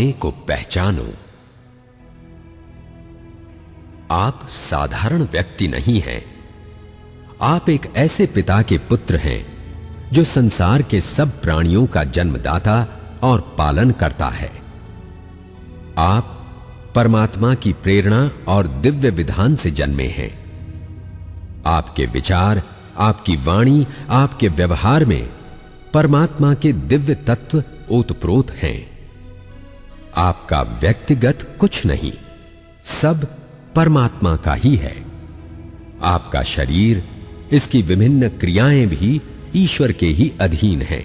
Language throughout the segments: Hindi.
अपने को पहचानो। आप साधारण व्यक्ति नहीं हैं। आप एक ऐसे पिता के पुत्र हैं जो संसार के सब प्राणियों का जन्मदाता और पालन करता है। आप परमात्मा की प्रेरणा और दिव्य विधान से जन्मे हैं। आपके विचार, आपकी वाणी, आपके व्यवहार में परमात्मा के दिव्य तत्व ओतप्रोत हैं। आपका व्यक्तिगत कुछ नहीं, सब परमात्मा का ही है। आपका शरीर, इसकी विभिन्न क्रियाएं भी ईश्वर के ही अधीन हैं।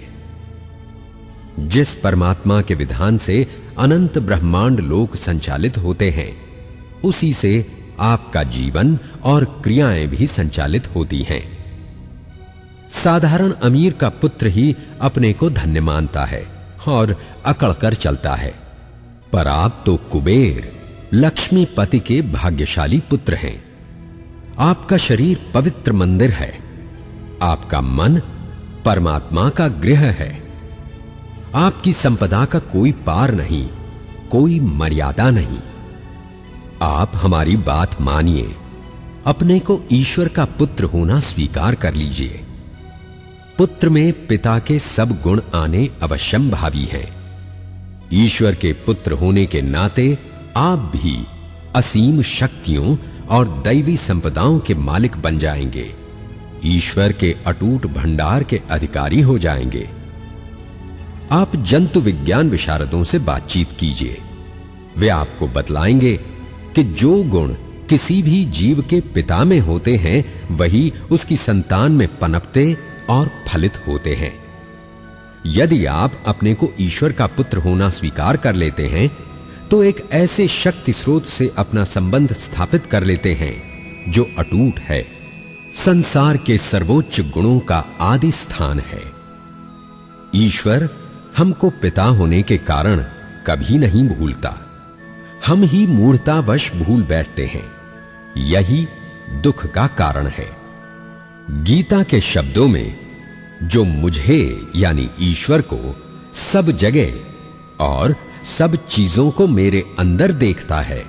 जिस परमात्मा के विधान से अनंत ब्रह्मांड लोक संचालित होते हैं, उसी से आपका जीवन और क्रियाएं भी संचालित होती हैं। साधारण अमीर का पुत्र ही अपने को धन्य मानता है और अकड़ कर चलता है, पर आप तो कुबेर, लक्ष्मीपति के भाग्यशाली पुत्र हैं। आपका शरीर पवित्र मंदिर है। आपका मन परमात्मा का गृह है। आपकी संपदा का कोई पार नहीं, कोई मर्यादा नहीं। आप हमारी बात मानिए, अपने को ईश्वर का पुत्र होना स्वीकार कर लीजिए। पुत्र में पिता के सब गुण आने अवश्यम भावी हैं। ईश्वर के पुत्र होने के नाते आप भी असीम शक्तियों और दैवी संपदाओं के मालिक बन जाएंगे। ईश्वर के अटूट भंडार के अधिकारी हो जाएंगे। आप जंतु विज्ञान विशारदों से बातचीत कीजिए। वे आपको बतलाएंगे कि जो गुण किसी भी जीव के पिता में होते हैं, वही उसकी संतान में पनपते और फलित होते हैं। यदि आप अपने को ईश्वर का पुत्र होना स्वीकार कर लेते हैं, तो एक ऐसे शक्ति स्रोत से अपना संबंध स्थापित कर लेते हैं जो अटूट है, संसार के सर्वोच्च गुणों का आदि स्थान है। ईश्वर हमको पिता होने के कारण कभी नहीं भूलता। हम ही मूढ़तावश भूल बैठते हैं। यही दुख का कारण है। गीता के शब्दों में जो मुझे यानी ईश्वर को सब जगह और सब चीजों को मेरे अंदर देखता है,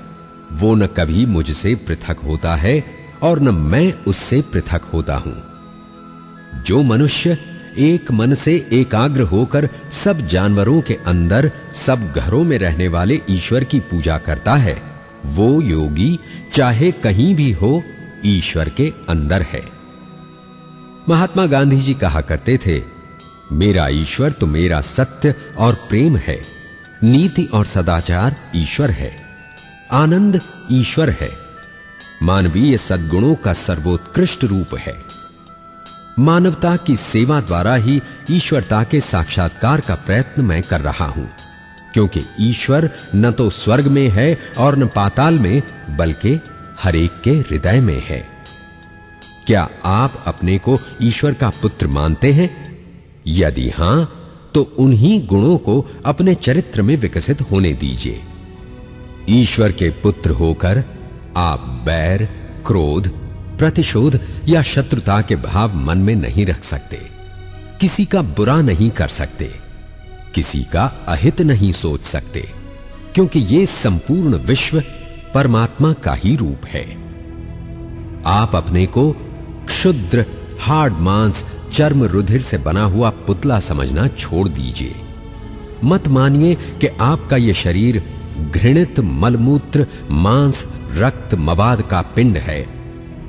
वो न कभी मुझसे पृथक होता है और न मैं उससे पृथक होता हूं। जो मनुष्य एक मन से एकाग्र होकर सब जानवरों के अंदर, सब घरों में रहने वाले ईश्वर की पूजा करता है, वो योगी चाहे कहीं भी हो, ईश्वर के अंदर है। महात्मा गांधी जी कहा करते थे, मेरा ईश्वर तो मेरा सत्य और प्रेम है, नीति और सदाचार ईश्वर है, आनंद ईश्वर है, मानवीय सद्गुणों का सर्वोत्कृष्ट रूप है। मानवता की सेवा द्वारा ही ईश्वरता के साक्षात्कार का प्रयत्न मैं कर रहा हूं, क्योंकि ईश्वर न तो स्वर्ग में है और न पाताल में, बल्कि हर एक के हृदय में है। क्या आप अपने को ईश्वर का पुत्र मानते हैं? यदि हां, तो उन्हीं गुणों को अपने चरित्र में विकसित होने दीजिए। ईश्वर के पुत्र होकर आप बैर, क्रोध, प्रतिशोध या शत्रुता के भाव मन में नहीं रख सकते। किसी का बुरा नहीं कर सकते, किसी का अहित नहीं सोच सकते, क्योंकि ये संपूर्ण विश्व परमात्मा का ही रूप है। आप अपने को क्षुद्र, हाड़ मांस, चर्म रुधिर से बना हुआ पुतला समझना छोड़ दीजिए। मत मानिए कि आपका यह शरीर घृणित मलमूत्र, मांस, रक्त, मवाद का पिंड है।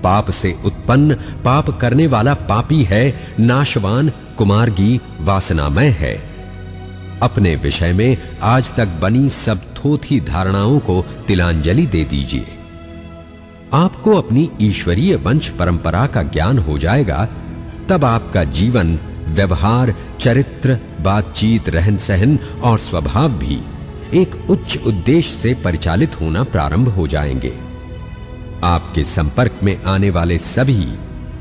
पाप से उत्पन्न, पाप करने वाला पापी है, नाशवान, कुमार्गी, वासनामय है। अपने विषय में आज तक बनी सब थोथी धारणाओं को तिलांजलि दे दीजिए। आपको अपनी ईश्वरीय वंश परंपरा का ज्ञान हो जाएगा, तब आपका जीवन, व्यवहार, चरित्र, बातचीत, रहन सहन और स्वभाव भी एक उच्च उद्देश्य से परिचालित होना प्रारंभ हो जाएंगे। आपके संपर्क में आने वाले सभी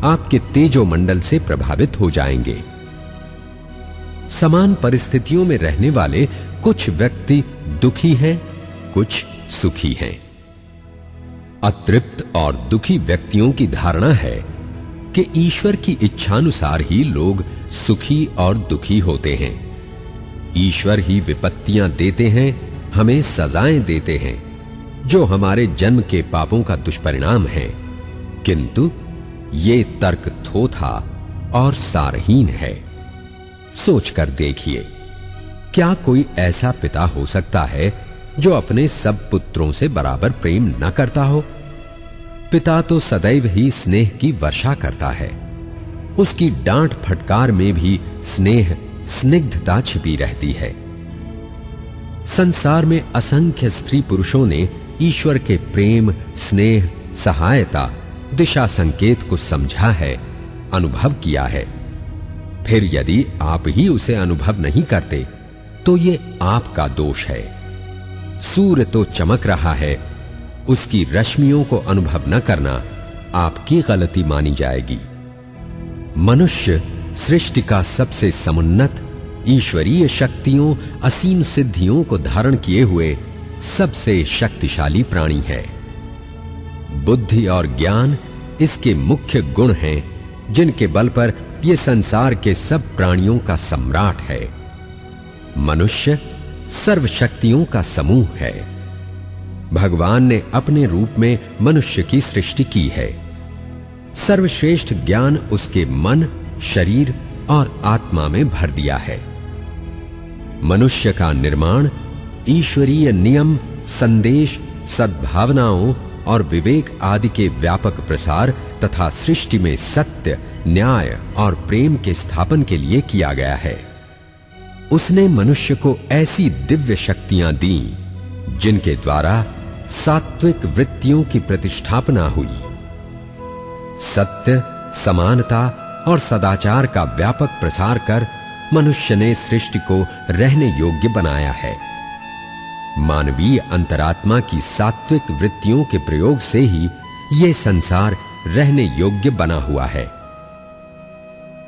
आपके तेजोमंडल से प्रभावित हो जाएंगे। समान परिस्थितियों में रहने वाले कुछ व्यक्ति दुखी हैं, कुछ सुखी हैं। अतृप्त और दुखी व्यक्तियों की धारणा है कि ईश्वर की इच्छानुसार ही लोग सुखी और दुखी होते हैं। ईश्वर ही विपत्तियां देते हैं, हमें सजाएं देते हैं जो हमारे जन्म के पापों का दुष्परिणाम है, किंतु ये तर्क थोथा और सारहीन है। सोचकर देखिए, क्या कोई ऐसा पिता हो सकता है जो अपने सब पुत्रों से बराबर प्रेम न करता हो? पिता तो सदैव ही स्नेह की वर्षा करता है। उसकी डांट फटकार में भी स्नेह, स्निग्धता छिपी रहती है। संसार में असंख्य स्त्री पुरुषों ने ईश्वर के प्रेम, स्नेह, सहायता, दिशा संकेत को समझा है, अनुभव किया है। फिर यदि आप ही उसे अनुभव नहीं करते तो ये आपका दोष है। सूर्य तो चमक रहा है, उसकी रश्मियों को अनुभव न करना आपकी गलती मानी जाएगी। मनुष्य सृष्टि का सबसे समुन्नत, ईश्वरीय शक्तियों, असीम सिद्धियों को धारण किए हुए सबसे शक्तिशाली प्राणी है। बुद्धि और ज्ञान इसके मुख्य गुण हैं, जिनके बल पर यह संसार के सब प्राणियों का सम्राट है। मनुष्य सर्व शक्तियों का समूह है। भगवान ने अपने रूप में मनुष्य की सृष्टि की है। सर्वश्रेष्ठ ज्ञान उसके मन, शरीर और आत्मा में भर दिया है। मनुष्य का निर्माण ईश्वरीय नियम, संदेश, सद्भावनाओं और विवेक आदि के व्यापक प्रसार तथा सृष्टि में सत्य, न्याय और प्रेम के स्थापन के लिए किया गया है। उसने मनुष्य को ऐसी दिव्य शक्तियां दी जिनके द्वारा सात्विक वृत्तियों की प्रतिष्ठापना हुई। सत्य, समानता और सदाचार का व्यापक प्रसार कर मनुष्य ने सृष्टि को रहने योग्य बनाया है। मानवीय अंतरात्मा की सात्विक वृत्तियों के प्रयोग से ही यह संसार रहने योग्य बना हुआ है।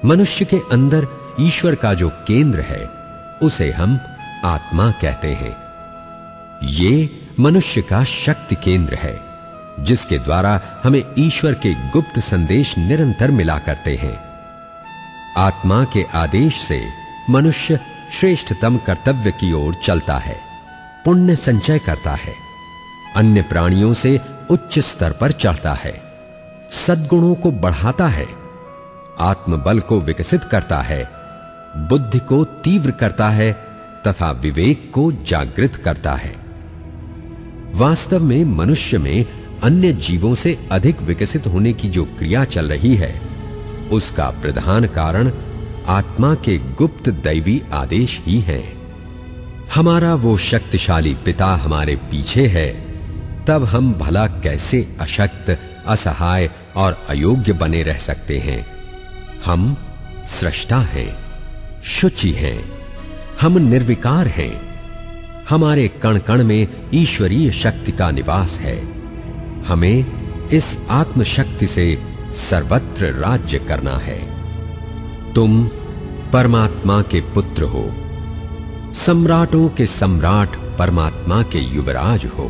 मनुष्य के अंदर ईश्वर का जो केंद्र है उसे हम आत्मा कहते हैं। ये मनुष्य का शक्ति केंद्र है, जिसके द्वारा हमें ईश्वर के गुप्त संदेश निरंतर मिला करते हैं। आत्मा के आदेश से मनुष्य श्रेष्ठतम कर्तव्य की ओर चलता है, पुण्य संचय करता है, अन्य प्राणियों से उच्च स्तर पर चढ़ता है, सद्गुणों को बढ़ाता है, आत्मबल को विकसित करता है, बुद्धि को तीव्र करता है तथा विवेक को जागृत करता है। वास्तव में मनुष्य में अन्य जीवों से अधिक विकसित होने की जो क्रिया चल रही है, उसका प्रधान कारण आत्मा के गुप्त दैवी आदेश ही है। हमारा वो शक्तिशाली पिता हमारे पीछे है, तब हम भला कैसे अशक्त, असहाय और अयोग्य बने रह सकते हैं? हम सृष्टा हैं, शुचि हैं, हम निर्विकार हैं। हमारे कण कण में ईश्वरीय शक्ति का निवास है। हमें इस आत्मशक्ति से सर्वत्र राज्य करना है। तुम परमात्मा के पुत्र हो, सम्राटों के सम्राट परमात्मा के युवराज हो।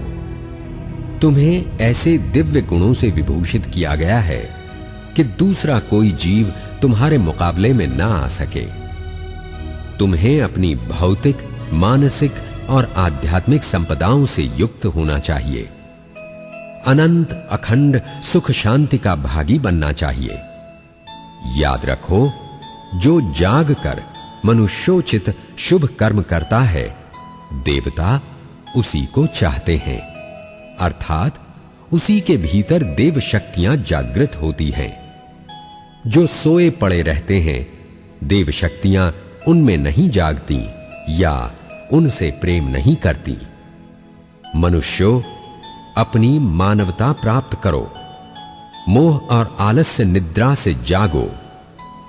तुम्हें ऐसे दिव्य गुणों से विभूषित किया गया है कि दूसरा कोई जीव तुम्हारे मुकाबले में ना आ सके। तुम्हें अपनी भौतिक, मानसिक और आध्यात्मिक संपदाओं से युक्त होना चाहिए। अनंत अखंड सुख शांति का भागी बनना चाहिए। याद रखो, जो जाग कर मनुष्योचित शुभ कर्म करता है, देवता उसी को चाहते हैं, अर्थात उसी के भीतर देव शक्तियां जागृत होती हैं। जो सोए पड़े रहते हैं, देव शक्तियां उनमें नहीं जागती या उनसे प्रेम नहीं करती। मनुष्यों, अपनी मानवता प्राप्त करो, मोह और आलस्य निद्रा से जागो।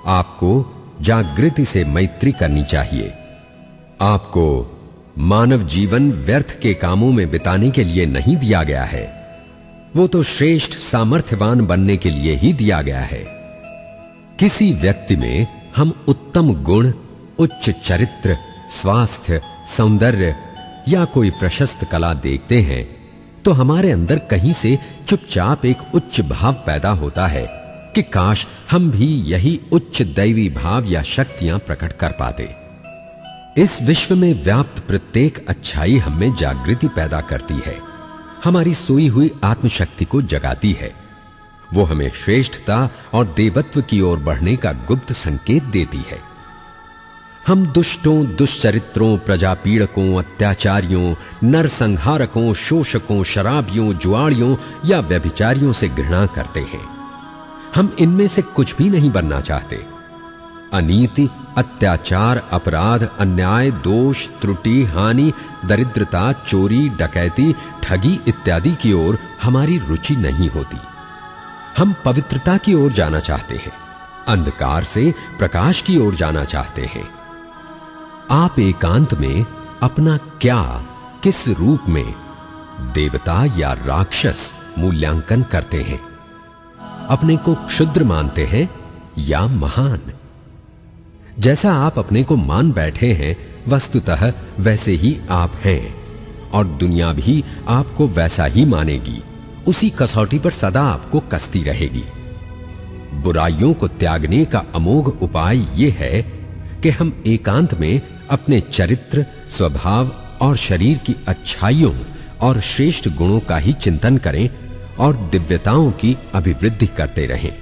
आपको जागृति से मैत्री करनी चाहिए। आपको मानव जीवन व्यर्थ के कामों में बिताने के लिए नहीं दिया गया है, वो तो श्रेष्ठ सामर्थ्यवान बनने के लिए ही दिया गया है। किसी व्यक्ति में हम उत्तम गुण, उच्च चरित्र, स्वास्थ्य, सौंदर्य या कोई प्रशस्त कला देखते हैं तो हमारे अंदर कहीं से चुपचाप एक उच्च भाव पैदा होता है कि काश हम भी यही उच्च दैवी भाव या शक्तियां प्रकट कर पाते। इस विश्व में व्याप्त प्रत्येक अच्छाई हम में जागृति पैदा करती है, हमारी सोई हुई आत्मशक्ति को जगाती है। वो हमें श्रेष्ठता और देवत्व की ओर बढ़ने का गुप्त संकेत देती है। हम दुष्टों, दुष्चरित्रों, प्रजापीड़कों, अत्याचारियों, नरसंहारकों, शोषकों, शराबियों, जुआड़ियों या व्यभिचारियों से घृणा करते हैं। हम इनमें से कुछ भी नहीं बनना चाहते। अनीति, अत्याचार, अपराध, अन्याय, दोष, त्रुटि, हानि, दरिद्रता, चोरी, डकैती, ठगी इत्यादि की ओर हमारी रुचि नहीं होती। हम पवित्रता की ओर जाना चाहते हैं, अंधकार से प्रकाश की ओर जाना चाहते हैं। आप एकांत में अपना क्या, किस रूप में, देवता या राक्षस मूल्यांकन करते हैं? अपने को क्षुद्र मानते हैं या महान? जैसा आप अपने को मान बैठे हैं, वस्तुतः वैसे ही आप हैं, और दुनिया भी आपको वैसा ही मानेगी। उसी कसौटी पर सदा आपको कसती रहेगी। बुराइयों को त्यागने का अमोघ उपाय यह है कि हम एकांत में अपने चरित्र, स्वभाव और शरीर की अच्छाइयों और श्रेष्ठ गुणों का ही चिंतन करें और दिव्यताओं की अभिवृद्धि करते रहें।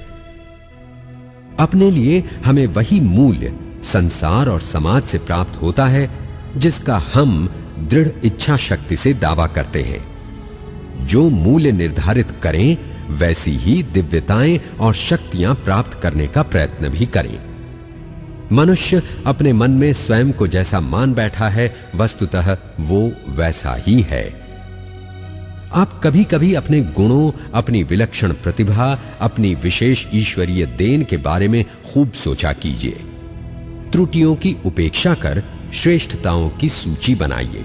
अपने लिए हमें वही मूल्य संसार और समाज से प्राप्त होता है जिसका हम दृढ़ इच्छा शक्ति से दावा करते हैं। जो मूल्य निर्धारित करें, वैसी ही दिव्यताएं और शक्तियां प्राप्त करने का प्रयत्न भी करें। मनुष्य अपने मन में स्वयं को जैसा मान बैठा है, वस्तुतः वो वैसा ही है। आप कभी कभी अपने गुणों, अपनी विलक्षण प्रतिभा, अपनी विशेष ईश्वरीय देन के बारे में खूब सोचा कीजिए। त्रुटियों की उपेक्षा कर श्रेष्ठताओं की सूची बनाइए,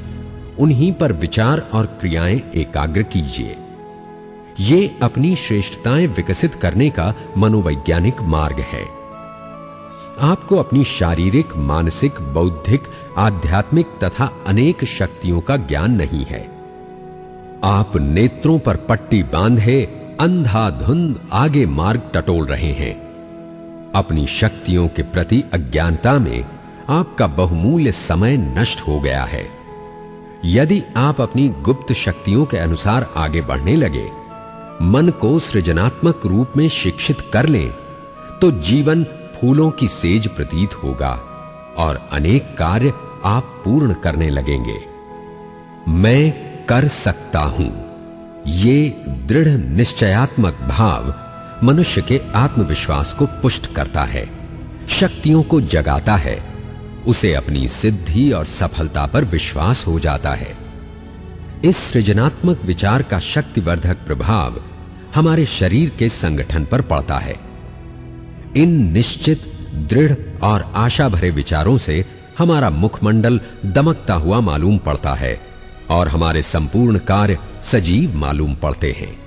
उन्हीं पर विचार और क्रियाएं एकाग्र कीजिए। ये अपनी श्रेष्ठताएं विकसित करने का मनोवैज्ञानिक मार्ग है। आपको अपनी शारीरिक, मानसिक, बौद्धिक, आध्यात्मिक तथा अनेक शक्तियों का ज्ञान नहीं है। आप नेत्रों पर पट्टी बांधे अंधाधुंध आगे मार्ग टटोल रहे हैं। अपनी शक्तियों के प्रति अज्ञानता में आपका बहुमूल्य समय नष्ट हो गया है। यदि आप अपनी गुप्त शक्तियों के अनुसार आगे बढ़ने लगे, मन को सृजनात्मक रूप में शिक्षित कर लें, तो जीवन फूलों की सेज प्रतीत होगा और अनेक कार्य आप पूर्ण करने लगेंगे। मैं कर सकता हूं, ये दृढ़ निश्चयात्मक भाव मनुष्य के आत्मविश्वास को पुष्ट करता है, शक्तियों को जगाता है। उसे अपनी सिद्धि और सफलता पर विश्वास हो जाता है। इस सृजनात्मक विचार का शक्तिवर्धक प्रभाव हमारे शरीर के संगठन पर पड़ता है। इन निश्चित, दृढ़ और आशा भरे विचारों से हमारा मुखमंडल दमकता हुआ मालूम पड़ता है और हमारे संपूर्ण कार्य सजीव मालूम पड़ते हैं।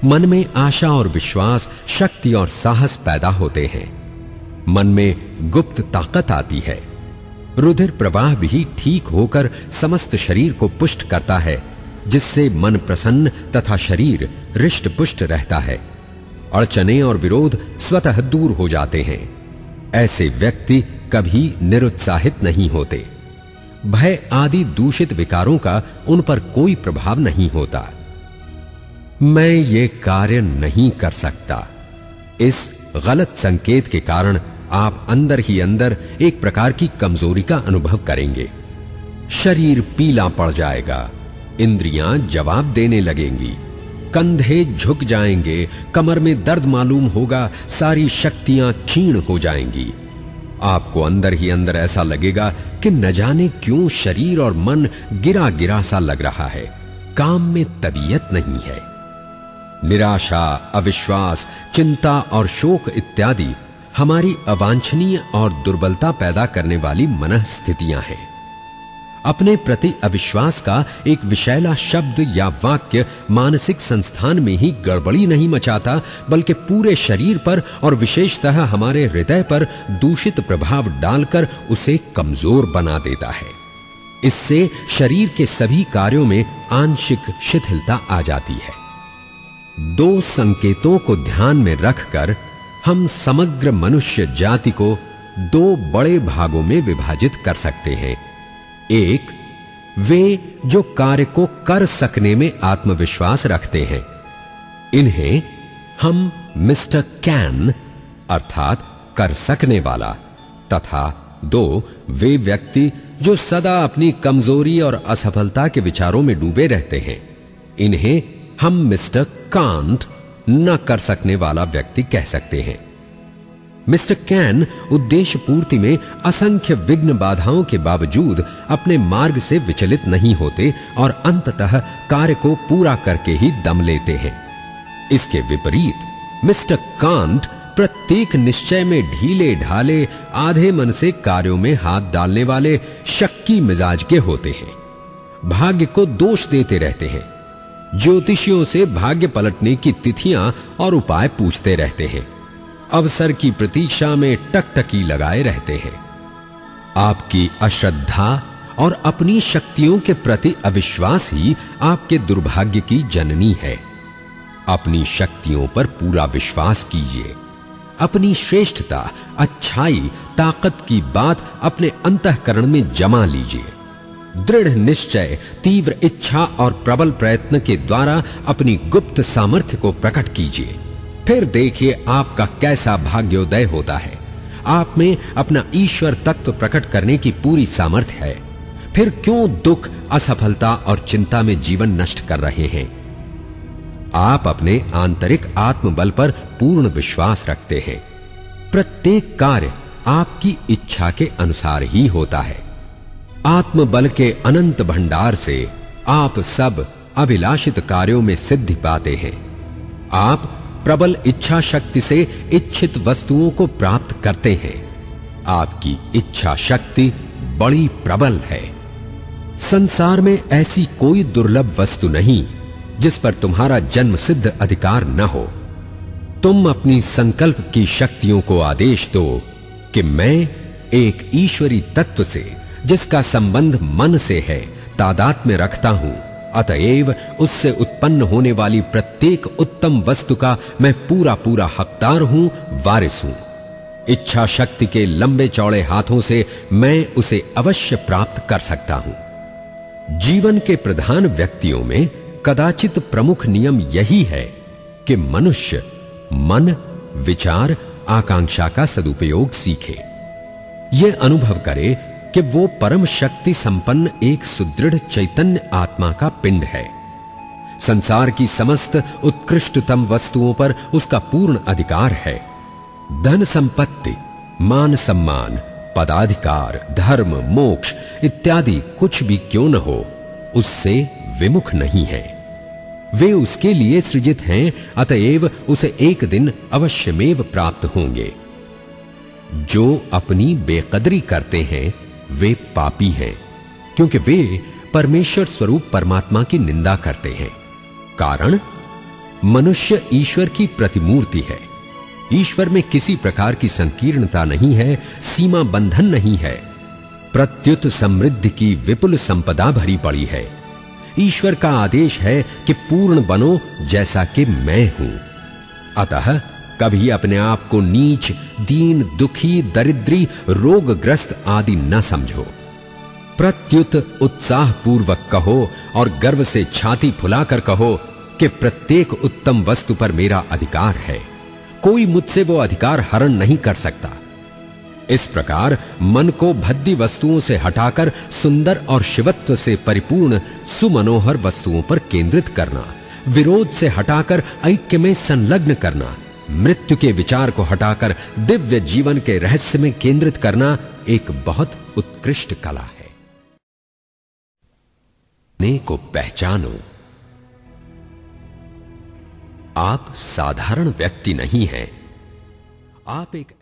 मन में आशा और विश्वास, शक्ति और साहस पैदा होते हैं। मन में गुप्त ताकत आती है। रुधिर प्रवाह भी ठीक होकर समस्त शरीर को पुष्ट करता है, जिससे मन प्रसन्न तथा शरीर हृष्ट पुष्ट रहता है। अड़चने और विरोध स्वतः दूर हो जाते हैं। ऐसे व्यक्ति कभी निरुत्साहित नहीं होते। भय आदि दूषित विकारों का उन पर कोई प्रभाव नहीं होता। मैं ये कार्य नहीं कर सकता, इस गलत संकेत के कारण आप अंदर ही अंदर एक प्रकार की कमजोरी का अनुभव करेंगे। शरीर पीला पड़ जाएगा, इंद्रियां जवाब देने लगेंगी, कंधे झुक जाएंगे, कमर में दर्द मालूम होगा, सारी शक्तियां क्षीण हो जाएंगी। आपको अंदर ही अंदर ऐसा लगेगा कि न जाने क्यों शरीर और मन गिरा गिरा सा लग रहा है, काम में तबीयत नहीं है। निराशा, अविश्वास, चिंता और शोक इत्यादि हमारी अवांछनीय और दुर्बलता पैदा करने वाली मनःस्थितियां हैं। अपने प्रति अविश्वास का एक विषैला शब्द या वाक्य मानसिक संस्थान में ही गड़बड़ी नहीं मचाता, बल्कि पूरे शरीर पर और विशेषतः हमारे हृदय पर दूषित प्रभाव डालकर उसे कमजोर बना देता है। इससे शरीर के सभी कार्यों में आंशिक शिथिलता आ जाती है। दो संकेतों को ध्यान में रखकर हम समग्र मनुष्य जाति को दो बड़े भागों में विभाजित कर सकते हैं। एक, वे जो कार्य को कर सकने में आत्मविश्वास रखते हैं, इन्हें हम मिस्टर कैन अर्थात कर सकने वाला, तथा दो, वे व्यक्ति जो सदा अपनी कमजोरी और असफलता के विचारों में डूबे रहते हैं, इन्हें हम मिस्टर कांट न कर सकने वाला व्यक्ति कह सकते हैं। मिस्टर कैन उद्देश्य पूर्ति में असंख्य विघ्न बाधाओं के बावजूद अपने मार्ग से विचलित नहीं होते और अंततः कार्य को पूरा करके ही दम लेते हैं। इसके विपरीत मिस्टर कांट प्रत्येक निश्चय में ढीले ढाले आधे मन से कार्यों में हाथ डालने वाले शक्की मिजाज के होते हैं। भाग्य को दोष देते रहते हैं, ज्योतिषियों से भाग्य पलटने की तिथियां और उपाय पूछते रहते हैं, अवसर की प्रतीक्षा में टकटकी लगाए रहते हैं। आपकी अश्रद्धा और अपनी शक्तियों के प्रति अविश्वास ही आपके दुर्भाग्य की जननी है। अपनी शक्तियों पर पूरा विश्वास कीजिए। अपनी श्रेष्ठता, अच्छाई, ताकत की बात अपने अंतःकरण में जमा लीजिए। दृढ़ निश्चय, तीव्र इच्छा और प्रबल प्रयत्न के द्वारा अपनी गुप्त सामर्थ्य को प्रकट कीजिए। फिर देखिए आपका कैसा भाग्योदय होता है। आप में अपना ईश्वर तत्व प्रकट करने की पूरी सामर्थ्य है। फिर क्यों दुख, असफलता और चिंता में जीवन नष्ट कर रहे हैं? आप अपने आंतरिक आत्मबल पर पूर्ण विश्वास रखते हैं। प्रत्येक कार्य आपकी इच्छा के अनुसार ही होता है। आत्मबल के अनंत भंडार से आप सब अभिलाषित कार्यों में सिद्धि पाते हैं। आप प्रबल इच्छा शक्ति से इच्छित वस्तुओं को प्राप्त करते हैं। आपकी इच्छा शक्ति बड़ी प्रबल है। संसार में ऐसी कोई दुर्लभ वस्तु नहीं जिस पर तुम्हारा जन्म सिद्ध अधिकार न हो। तुम अपनी संकल्प की शक्तियों को आदेश दो कि मैं एक ईश्वरी तत्व से, जिसका संबंध मन से है, तादात्म्य रखता हूं। अतएव उससे उत्पन्न होने वाली प्रत्येक उत्तम वस्तु का मैं पूरा पूरा हकदार हूं, वारिस हूं। इच्छा शक्ति के लंबे चौड़े हाथों से मैं उसे अवश्य प्राप्त कर सकता हूं। जीवन के प्रधान व्यक्तियों में कदाचित प्रमुख नियम यही है कि मनुष्य मन, विचार, आकांक्षा का सदुपयोग सीखे। यह अनुभव करे कि वो परम शक्ति संपन्न एक सुदृढ़ चैतन्य आत्मा का पिंड है। संसार की समस्त उत्कृष्टतम वस्तुओं पर उसका पूर्ण अधिकार है। धन संपत्ति, मान सम्मान, पदाधिकार, धर्म, मोक्ष इत्यादि कुछ भी क्यों न हो, उससे विमुख नहीं है। वे उसके लिए सृजित हैं, अतएव उसे एक दिन अवश्यमेव प्राप्त होंगे। जो अपनी बेकदरी करते हैं वे पापी हैं, क्योंकि वे परमेश्वर स्वरूप परमात्मा की निंदा करते हैं। कारण, मनुष्य ईश्वर की प्रतिमूर्ति है। ईश्वर में किसी प्रकार की संकीर्णता नहीं है, सीमा बंधन नहीं है। प्रत्युत समृद्धि की विपुल संपदा भरी पड़ी है। ईश्वर का आदेश है कि पूर्ण बनो जैसा कि मैं हूं। अतः कभी अपने आप को नीच, दीन, दुखी, दरिद्री, रोगग्रस्त आदि न समझो। प्रत्युत उत्साह पूर्वक कहो और गर्व से छाती फुलाकर कहो कि प्रत्येक उत्तम वस्तु पर मेरा अधिकार है। कोई मुझसे वो अधिकार हरण नहीं कर सकता। इस प्रकार मन को भद्दी वस्तुओं से हटाकर सुंदर और शिवत्व से परिपूर्ण सुमनोहर वस्तुओं पर केंद्रित करना, विरोध से हटाकर ऐक्य में संलग्न करना, मृत्यु के विचार को हटाकर दिव्य जीवन के रहस्य में केंद्रित करना एक बहुत उत्कृष्ट कला है। अपने को पहचानो। आप साधारण व्यक्ति नहीं हैं। आप एक